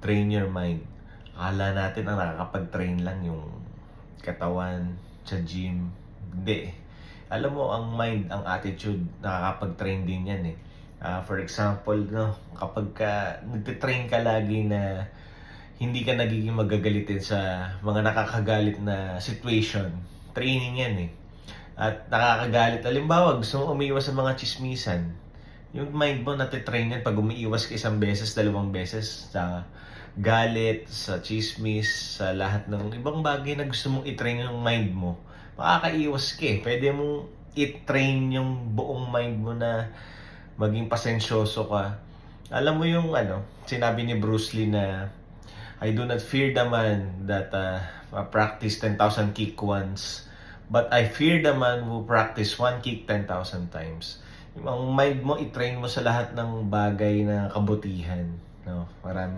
train your mind. Akala natin ang nakakapag-train lang yung katawan sa gym. Hindi. Alam mo, ang mind, ang attitude, nakakapag-train din yan eh. For example, no, kapag nagtitrain ka lagi na hindi ka nagiging magagalitin sa mga nakakagalit na situation, training yan eh. At nakakagalit. Halimbawa, gusto mo umiiwas sa mga chismisan. Yung mind mo natitrain yan pag umiiwas ka isang beses, dalawang beses sa galit, sa chismis, sa lahat ng ibang bagay na gusto mong i-train yung mind mo. Makakaiwas ka eh. Pwede mong i-train yung buong mind mo na maging pasensyoso ka. Alam mo yung sinabi ni Bruce Lee na I do not fear the man that practice 10,000 kick once, but I fear the man who practice one kick 10,000 times. Yung mind mo, i-train mo sa lahat ng bagay na kabutihan. No? Maraming